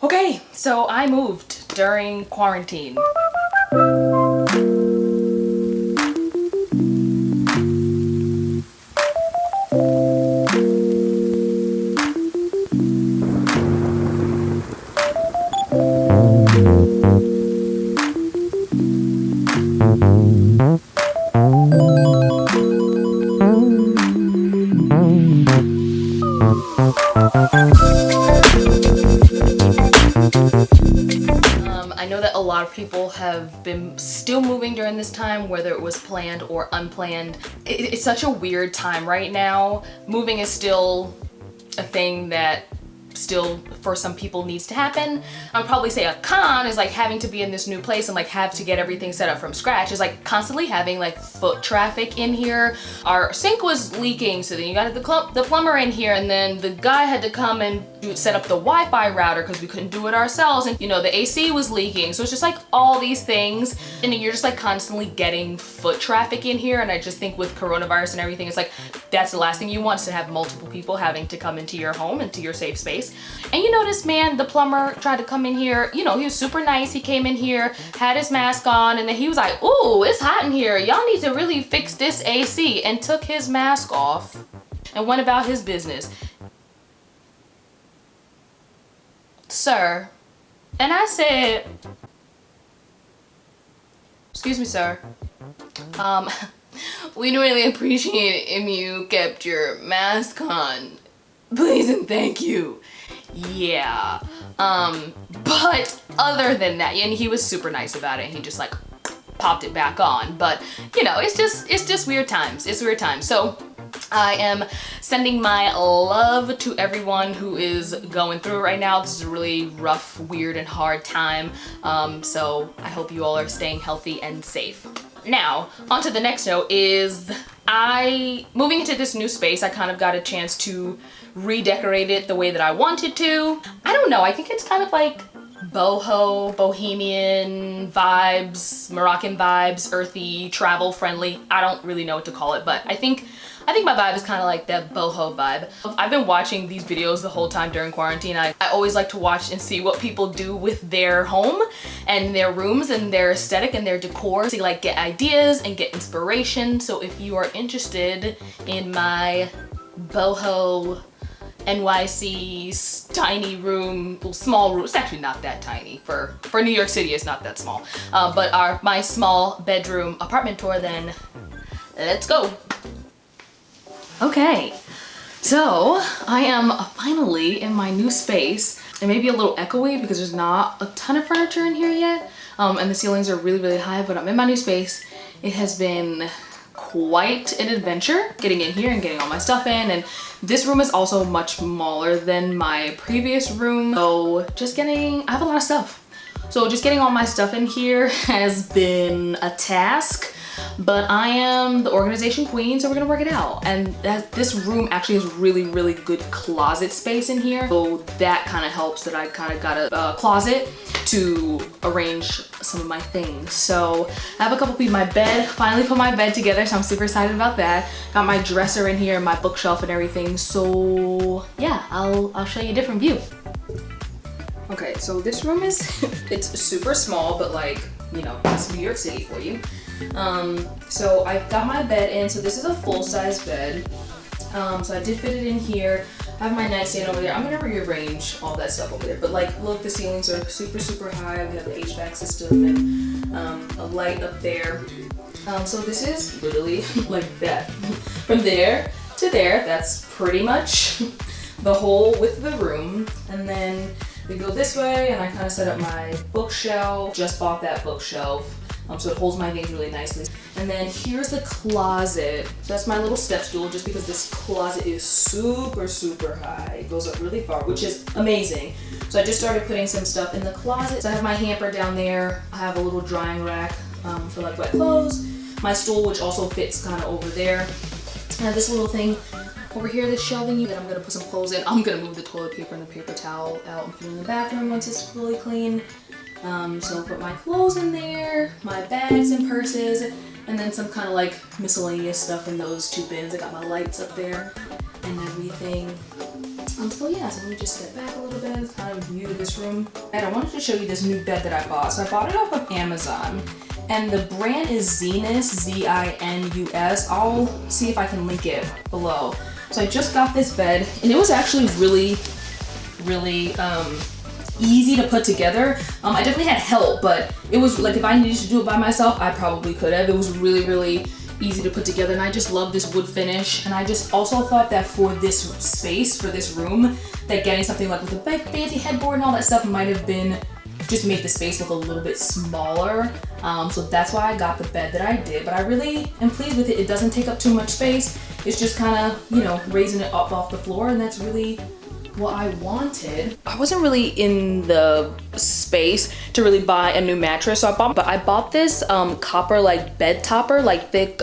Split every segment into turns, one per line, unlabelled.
Okay, so I moved during quarantine. I know that a lot of people have been still moving during this time, whether it was planned or unplanned. It's such a weird time right now. Moving is still a thing that still for some people needs to happen. I'd probably say a con is like having to be in this new place and like have to get everything set up from scratch. Is like constantly having like foot traffic in here. Our sink was leaking, so then you got the plumber in here, and then the guy had to come and set up the Wi-Fi router because we couldn't do it ourselves, and you know, the AC was leaking. So it's just like all these things, and you're just like constantly getting foot traffic in here. And I just think with coronavirus and everything, it's like that's the last thing you want, is to have multiple people having to come into your home, into your safe space. And you know, this man, the plumber, tried to come in here. You know, he was super nice. He came in here, had his mask on, and then he was like, "Ooh, it's hot in here. Y'all need to really fix this AC," and took his mask off and went about his business. Sir. And I said, "Excuse me, sir. We'd really appreciate it if you kept your mask on. Please and thank you." Yeah. But other than that, and he was super nice about it. He just like popped it back on. But you know, it's just weird times. It's weird times. So I am sending my love to everyone who is going through it right now. This is a really rough, weird, and hard time. So I hope you all are staying healthy and safe. Now, on to the next note is moving into this new space, I kind of got a chance to redecorate it the way that I wanted to. I don't know, I think it's kind of like boho, bohemian vibes, Moroccan vibes, earthy, travel friendly. I don't really know what to call it, but I think my vibe is kind of like that boho vibe. I've been watching these videos the whole time during quarantine. I always like to watch and see what people do with their home and their rooms and their aesthetic and their decor to like get ideas and get inspiration. So if you are interested in my boho NYC tiny room, small room, it's actually not that tiny. For New York City, it's not that small. But my small bedroom apartment tour, then let's go. Okay, so I am finally in my new space. It may be a little echoey because there's not a ton of furniture in here yet, and the ceilings are really, really high, but I'm in my new space. It has been quite an adventure getting in here and getting all my stuff in, and this room is also much smaller than my previous room, so I have a lot of stuff. So just getting all my stuff in here has been a task. But I am the organization queen, so we're gonna work it out. And this room actually has really, really good closet space in here. So that kind of helps that I kind of got a closet to arrange some of my things. So I have a couple pieces. My bed, finally put my bed together, so I'm super excited about that. Got my dresser in here, my bookshelf and everything. So yeah, I'll show you a different view. Okay, so this room is, it's super small, but like, you know, that's New York City for you. So I've got my bed in, so this is a full-size bed. So I did fit it in here. I have my nightstand over there. I'm gonna rearrange all that stuff over there. But like, look, the ceilings are super, super high. We have the HVAC system and a light up there. So this is literally like that. From there to there, that's pretty much the whole width of the room. And then we go this way, and I kind of set up my bookshelf. Just bought that bookshelf. So it holds my things really nicely. And then here's the closet. So that's my little step stool, just because this closet is super, super high. It goes up really far, which is amazing. So I just started putting some stuff in the closet. So I have my hamper down there. I have a little drying rack for like wet clothes. My stool, which also fits kind of over there. I have this little thing over here, this shelving that I'm gonna put some clothes in. I'm gonna move the toilet paper and the paper towel out and put it in the bathroom once it's fully clean. So I'll put my clothes in there, my bags and purses, and then some kind of like miscellaneous stuff in those two bins. I got my lights up there and everything. So yeah, so let me just step back a little bit, kind of view this room. And I wanted to show you this new bed that I bought. So I bought it off of Amazon, and the brand is Zinus, Z-I-N-U-S. I'll see if I can link it below. So I just got this bed, and it was actually really easy to put together. I definitely had help, but it was like if I needed to do it by myself, I probably could have. It was really easy to put together, and I just love this wood finish. And I just also thought that for this space, for this room, that getting something like with a big fancy headboard and all that stuff might have been just make the space look a little bit smaller. So that's why I got the bed that I did, but I really am pleased with it. It doesn't take up too much space. It's just kind of, you know, raising it up off the floor, and that's really what I wanted. I wasn't really in the space to really buy a new mattress, so I bought this copper like bed topper, like thick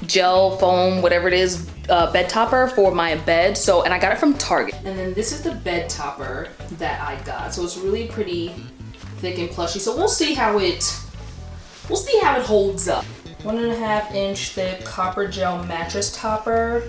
gel foam, whatever it is, bed topper for my bed. So, and I got it from Target. And then this is the bed topper that I got. So it's really pretty thick and plushy. So we'll see how it holds up. 1.5 inch thick copper gel mattress topper.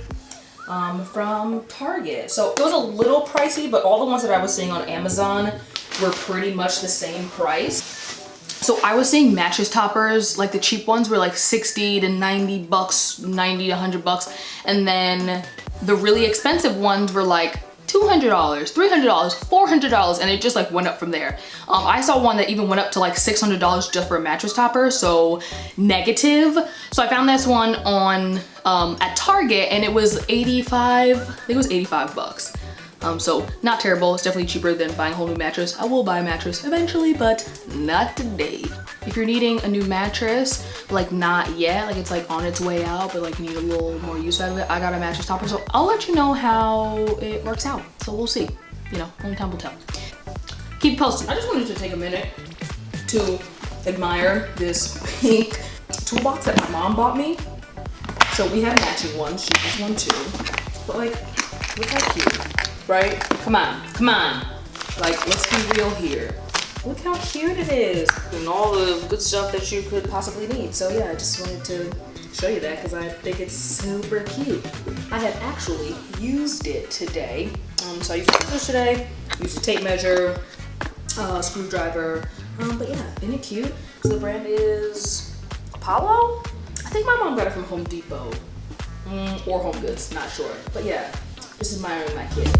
From Target. So it was a little pricey, but all the ones that I was seeing on Amazon were pretty much the same price. So I was seeing mattress toppers, like the cheap ones were like 60 to 90 bucks, 90 to 100 bucks. And then the really expensive ones were like $200, $300, $400, and it just like went up from there. I saw one that even went up to like $600 just for a mattress topper, so negative. So I found this one on at Target, and it was 85, I think it was 85 bucks. So not terrible. It's definitely cheaper than buying a whole new mattress. I will buy a mattress eventually, but not today. If you're needing a new mattress, like not yet, like it's like on its way out, but like you need a little more use out of it, I got a mattress topper, so I'll let you know how it works out. So we'll see, you know, only time will tell. Keep posting. I just wanted to take a minute to admire this pink toolbox that my mom bought me. So we have matching ones, she has one too. But like, look how cute, right? Come on, come on. Like, let's be real here. Look how cute it is, and all the good stuff that you could possibly need. So yeah, I just wanted to show you that because I think it's super cute. I have actually used it today. So I used the scissors today, used a tape measure, screwdriver. But yeah, isn't it cute? So the brand is Apollo? I think my mom got it from Home Depot or Home Goods, not sure. But yeah, just admiring my kid.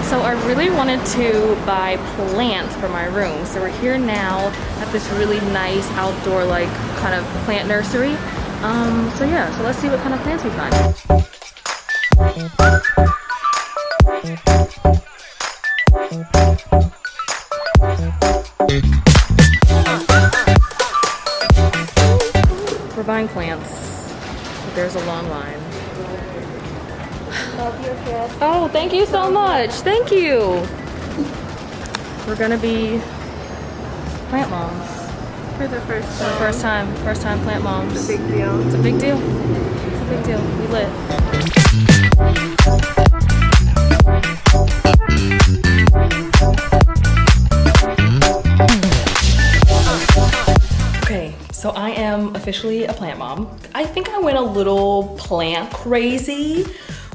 So I really wanted to buy plants for my room. So we're here now at this really nice outdoor like kind of plant nursery. So yeah, so let's see what kind of plants we find. We're buying plants.
Love your dress.
Oh, thank you so much. Thank you. We're gonna be plant moms.
For the first
For the first time plant moms.
It's a big deal.
It's a big deal. It's a big deal. We lit. Okay, so I am officially a plant mom. I think I went a little plant crazy,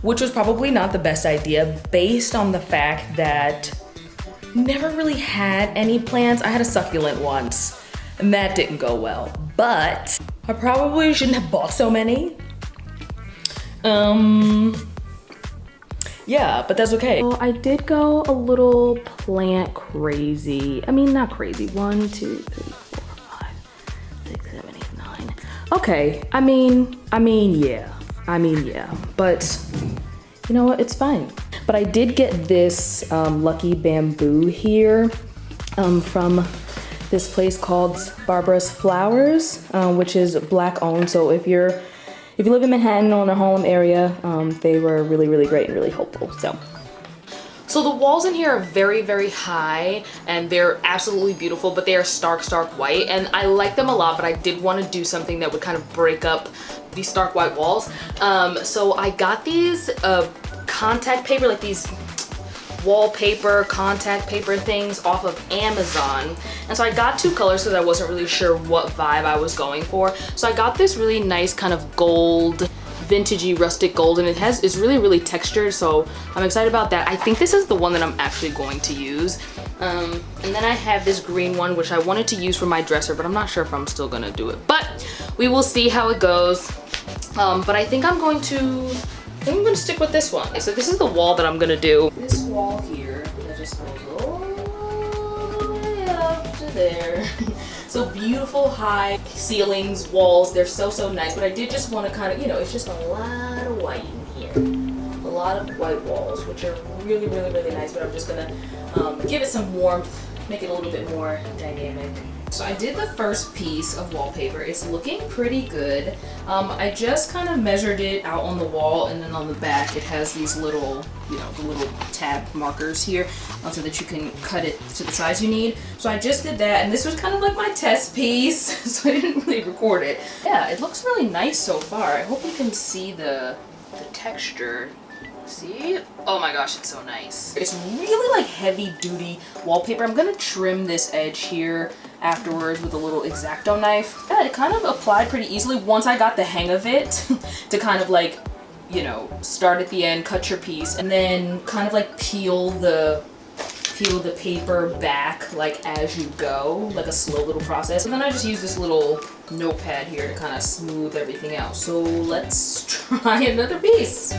which was probably not the best idea based on the fact that never really had any plants. I had a succulent once and that didn't go well, but I probably shouldn't have bought so many. Yeah, but that's okay. So I did go a little plant crazy. I mean, not crazy. 1, 2, 3, 4, 5, 6, 7, 8, 9. Okay, I mean, yeah. But you know what, it's fine. But I did get this lucky bamboo here from this place called Barbara's Flowers, which is Black owned. So if you live in Manhattan or in the Harlem area, they were really, really great and really helpful. So the walls in here are very, very high and they're absolutely beautiful, but they are stark white. And I like them a lot, but I did want to do something that would kind of break up these stark white walls. So I got these contact paper, like these wallpaper contact paper things off of Amazon. And so I got 2 colors because I wasn't really sure what vibe I was going for. So I got this really nice kind of gold, vintagey rustic gold, and it's really, really textured, so I'm excited about that. I think this is the one that I'm actually going to use. And then I have this green one, which I wanted to use for my dresser, but I'm not sure if I'm still gonna do it. But we will see how it goes. But I think I'm going to stick with this one. So this is the wall that I'm gonna do. This wall here that just goes all the way up to there. So beautiful high ceilings, walls, they're so nice. But I did just want to kind of, you know, it's just a lot of white in here. A lot of white walls, which are really, really, really nice. But I'm just gonna give it some warmth, make it a little bit more dynamic. So I did the first piece of wallpaper. It's looking pretty good. I just kind of measured it out on the wall, and then on the back it has these little, you know, the little tab markers here so that you can cut it to the size you need. So I just did that, and this was kind of like my test piece, so I didn't really record it. Yeah, it looks really nice so far. I hope you can see the texture. See? Oh my gosh, it's so nice. It's really like heavy duty wallpaper. I'm gonna trim this edge here afterwards with a little X-Acto knife. Yeah, it kind of applied pretty easily once I got the hang of it to kind of like, you know, start at the end, cut your piece, and then kind of like peel the paper back like as you go, like a slow little process. And then I just use this little notepad here to kind of smooth everything out. So let's try another piece.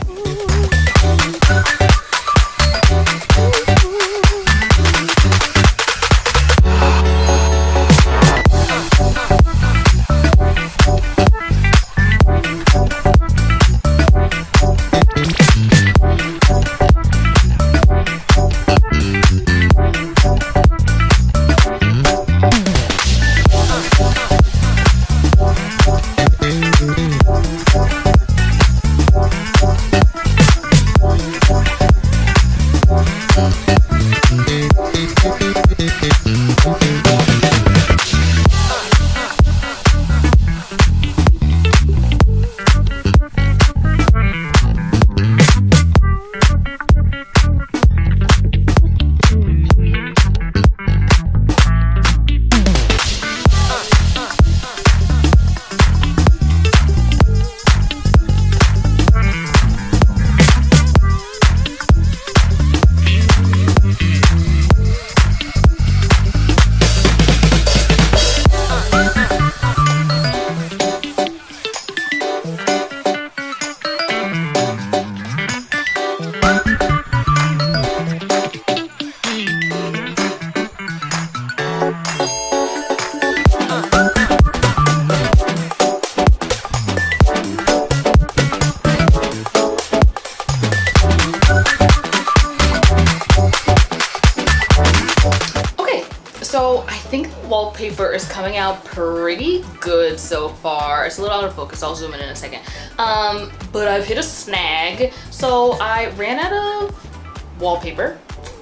think the wallpaper is coming out pretty good so far. It's a little out of focus, I'll zoom in a second. But I've hit a snag. So I ran out of wallpaper.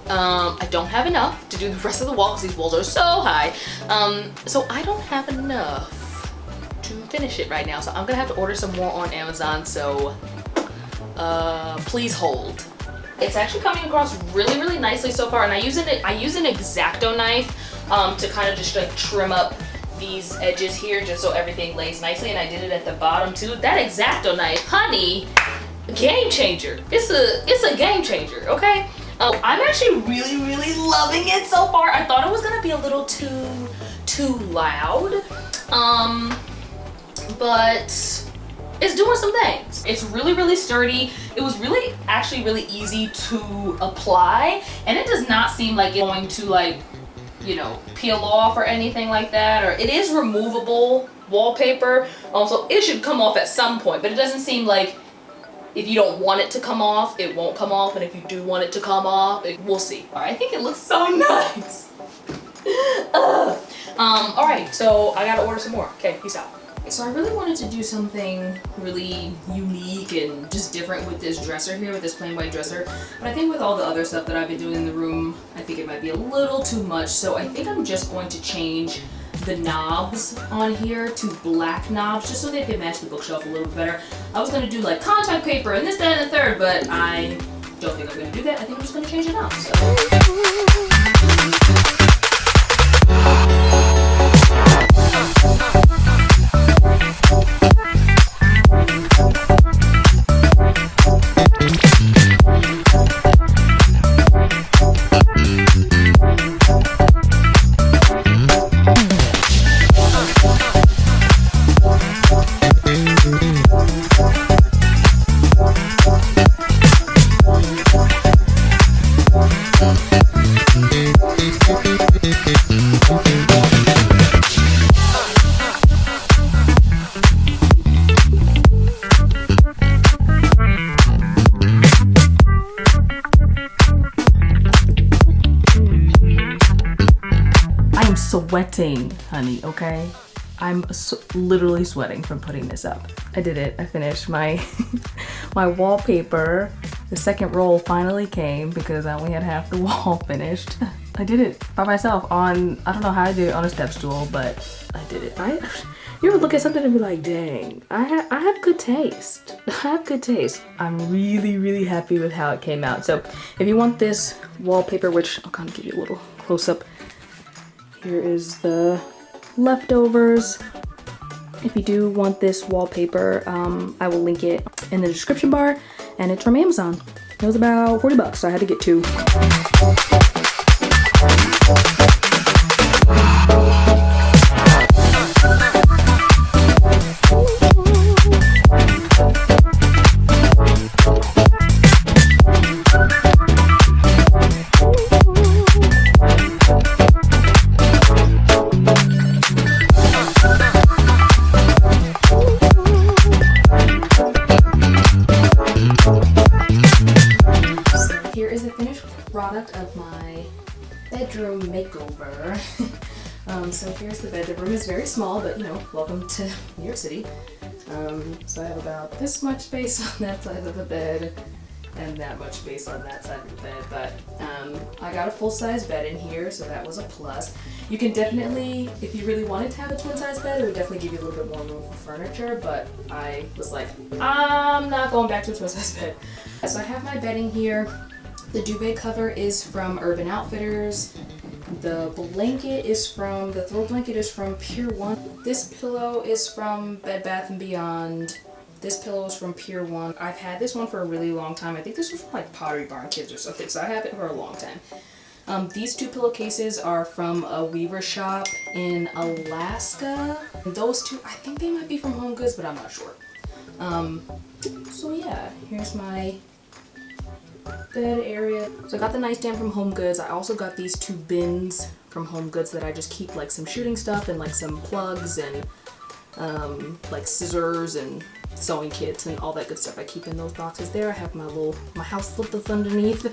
I don't have enough to do the rest of the wall because these walls are so high. So I don't have enough to finish it right now. So I'm gonna have to order some more on Amazon, so please hold. It's actually coming across really, really nicely so far, and I use an X-Acto knife to kind of just like trim up these edges here just so everything lays nicely, and I did it at the bottom too. That X-Acto knife, honey, game changer. It's a game changer, okay? I'm actually really, really loving it so far. I thought it was gonna be a little too loud, but it's doing some things. It's really, really sturdy. It was actually really easy to apply, and it does not seem like it's going to, like, you know, peel off or anything like that. Or it is removable wallpaper, so it should come off at some point, but it doesn't seem like if you don't want it to come off, it won't come off, and if you do want it to come off, we'll see. All right, I think it looks so nice. All right, so I gotta order some more. Okay, peace out. So I really wanted to do something really unique and just different with this dresser here, with this plain white dresser. But I think with all the other stuff that I've been doing in the room, I think it might be a little too much. So I think I'm just going to change the knobs on here to black knobs just so they can match the bookshelf a little bit better. I was gonna do like contact paper and this, that, and the third, but I don't think I'm gonna do that. I think I'm just gonna change it up. Sweating, honey, okay? I'm literally sweating from putting this up. I did it. I finished my my wallpaper. The second roll finally came because I only had half the wall finished. I did it by myself on, I don't know how I did it on a step stool, but I did it. You ever look at something and be like, dang, I have good taste. I have good taste. I'm really, really happy with how it came out. So if you want this wallpaper, which I'll kind of give you a little close up. Here is the leftovers. If you do want this wallpaper, I will link it in the description bar, and it's from Amazon. It was about 40 bucks, so I had to get two. Product of my bedroom makeover. So here's the bed. The room is very small, but you know, welcome to New York City. So I have about this much space on that side of the bed and that much space on that side of the bed, but I got a full-size bed in here, so that was a plus. You can definitely, if you really wanted to have a twin-size bed, it would definitely give you a little bit more room for furniture, but I was like, I'm not going back to a twin-size bed. So I have my bedding here. The duvet cover is from Urban Outfitters. The throw blanket is from Pier 1. This pillow is from Bed Bath & Beyond. This pillow is from Pier 1. I've had this one for a really long time. I think this was from like Pottery Barn Kids or something, so I have it for a long time. These two pillowcases are from a weaver shop in Alaska. Those two, I think they might be from Home Goods, but I'm not sure. So yeah, here's my bed area. So I got the nightstand from Home Goods. I also got these two bins from Home Goods that I just keep like some shooting stuff and like some plugs and like scissors and sewing kits and all that good stuff. I keep in those boxes there. I have my house slippers underneath.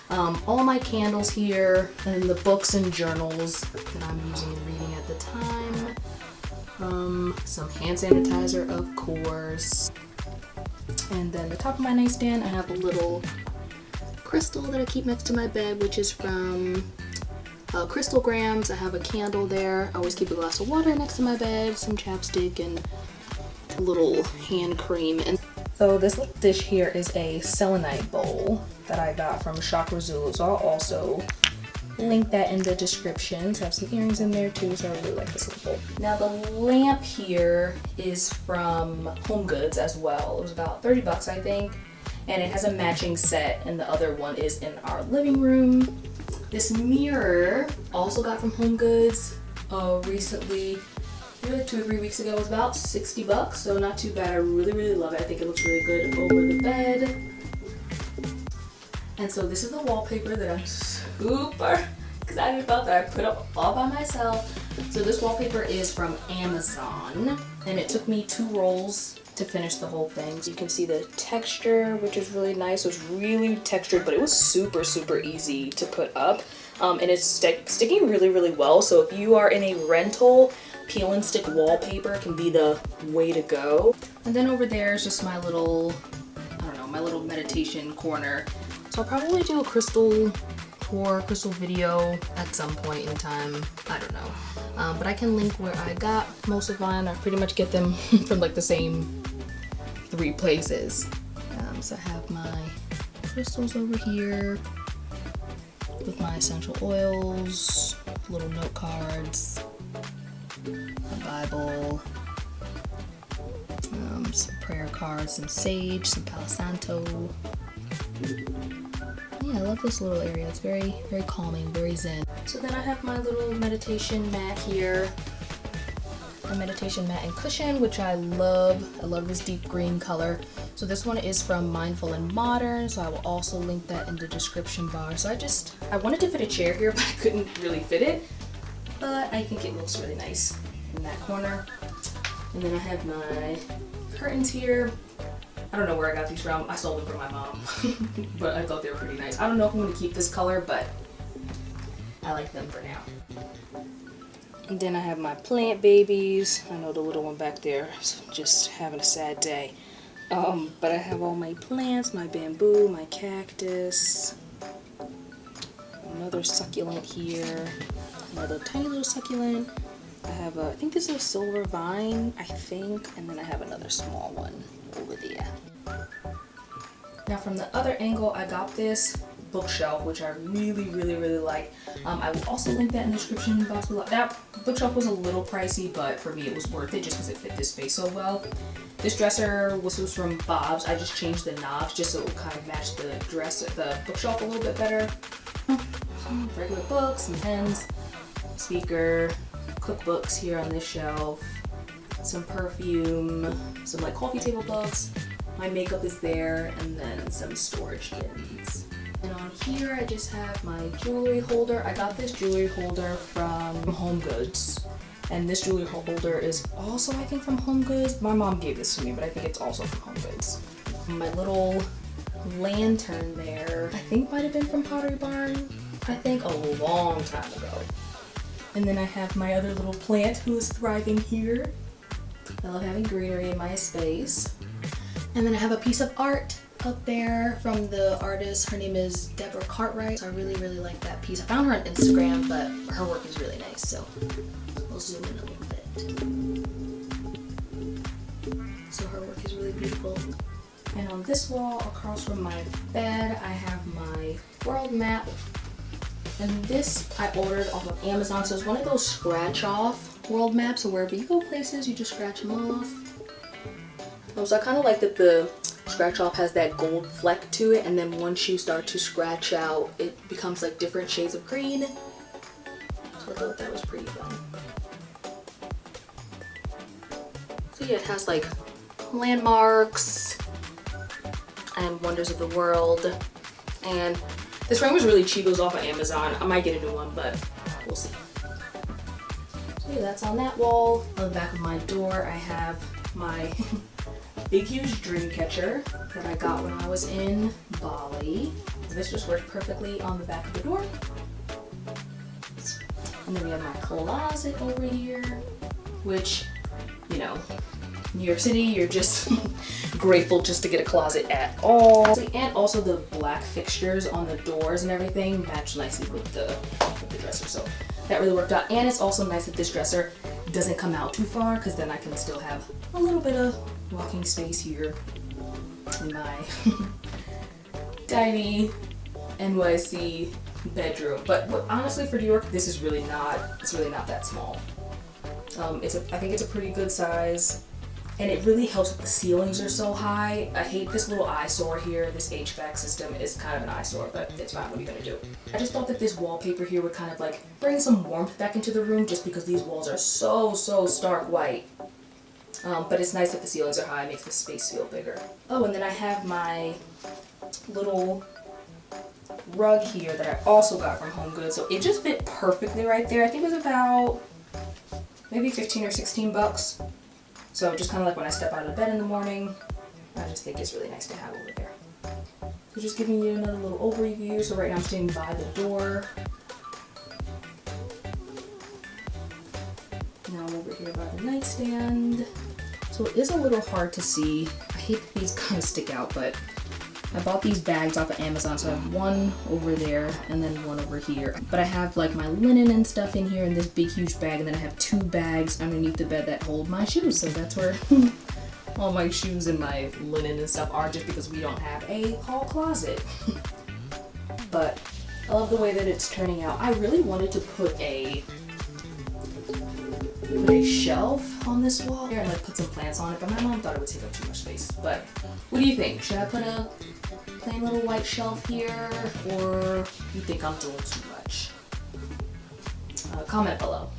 All my candles here and the books and journals that I'm using and reading some hand sanitizer, of course. And then the top of my nightstand, I have a little crystal that I keep next to my bed, which is from Crystalgrams. I have a candle there. I always keep a glass of water next to my bed, some chapstick, and a little hand cream. And so this little dish here is a selenite bowl that I got from Chakra Zulu. So I'll also link that in the description. So I have some earrings in there too, so I really like this little bowl. Now the lamp here is from Home Goods as well. It was about 30 bucks, I think. And it has a matching set, and the other one is in our living room. This mirror also got from Home Goods recently. Maybe like 2 or 3 weeks ago. It was about 60 bucks, so not too bad. I really, really love it. I think it looks really good over the bed. And so this is the wallpaper that I'm super excited about, that I put up all by myself. So this wallpaper is from Amazon, and it took me 2 rolls to finish the whole thing. So you can see the texture, which is really nice. It was really textured, but it was super, super easy to put up. And it's sticking really, really well. So if you are in a rental, peel and stick wallpaper can be the way to go. And then over there is just my little, I don't know, my little meditation corner. So I'll probably do a crystal tour, crystal video at some point in time. I don't know. But I can link where I got most of mine. I pretty much get them from like the same 3 places. So I have my crystals over here with my essential oils, little note cards, a Bible, some prayer cards, some sage, some Palo Santo. Yeah, I love this little area. It's very, very calming, very zen. So then I have my little meditation mat here. A meditation mat and cushion, which I love. I love this deep green color. So this one is from Mindful and Modern, so I will also link that in the description bar. So I wanted to fit a chair here, but I couldn't really fit it. But I think it looks really nice in that corner. And then I have my curtains here. I don't know where I got these from. I sold them from my mom, but I thought they were pretty nice. I don't know if I'm going to keep this color, but I like them for now. And then I have my plant babies. I know the little one back there is just having a sad day. But I have all my plants, my bamboo, my cactus, another succulent here, another tiny little succulent. I have I think this is a silver vine, I think, and then I have another small one over there. Now from the other angle, I got this bookshelf, which I really, really, really like. I will also link that in the description box below. That bookshelf was a little pricey, but for me it was worth it just because it fit this space so well. This dresser was from Bob's. I just changed the knobs just so it would kind of match the bookshelf a little bit better. Some regular books, some pens, speaker, cookbooks here on this shelf, some perfume, some like coffee table books. My makeup is there, and then some storage bins. And on here I just have my jewelry holder. I got this jewelry holder from Home Goods. And this jewelry holder is also, I think, from Home Goods. My mom gave this to me, but I think it's also from Home Goods. My little lantern there, I think might have been from Pottery Barn. I think a long time ago. And then I have my other little plant who is thriving here. I love having greenery in my space. And then I have a piece of art up there from the artist. Her name is Deborah Cartwright. So I really, really like that piece. I found her on Instagram, but her work is really nice. So we'll zoom in a little bit. So her work is really beautiful. And on this wall across from my bed, I have my world map. And this I ordered off of Amazon. So it's one of those scratch off world maps. So wherever you go places, you just scratch them off. So I kind of like that the scratch off has that gold fleck to it, and then once you start to scratch out, it becomes like different shades of green. So I thought that was pretty fun. So yeah, it has like landmarks and wonders of the world. And this frame was really cheap. It was off of Amazon. I might get a new one, but we'll see. So yeah, that's on that wall. On the back of my door, I have my big huge dream catcher that I got when I was in Bali. This just worked perfectly on the back of the door. And then we have my closet over here, which know, New York City, you're just grateful just to get a closet at all. And also the black fixtures on the doors and everything match nicely with the dresser, so that really worked out. And it's also nice that this dresser doesn't come out too far, because then I can still have a little bit of walking space here in my tiny NYC bedroom. But honestly, for New York, this is really not, it's really not that small. I think it's a pretty good size, and it really helps that the ceilings are so high. I hate this little eyesore here. This HVAC system is kind of an eyesore, but it's fine. What are you gonna do? I just thought that this wallpaper here would kind of like bring some warmth back into the room, just because these walls are so stark white. But it's nice that the ceilings are high. It makes the space feel bigger. Oh, and then I have my little rug here that I also got from HomeGoods, so it just fit perfectly right there. I think it was about maybe 15 or 16 bucks. So just kind of like when I step out of bed in the morning, I just think it's really nice to have over there. So just giving you another little overview. So right now I'm standing by the door. Now I'm over here by the nightstand. So it is a little hard to see. I hate that these kind of stick out, but I bought these bags off of Amazon, so I have one over there and then one over here. But I have like my linen and stuff in here in this big huge bag, and then I have 2 bags underneath the bed that hold my shoes. So that's where all my shoes and my linen and stuff are, just because we don't have a hall closet. But I love the way that it's turning out. I really wanted to put a shelf on this wall and like put some plants on it, but my mom thought it would take up too much space. But what do you think? Should I put a plain little white shelf here, or you think I'm doing too much? Comment below.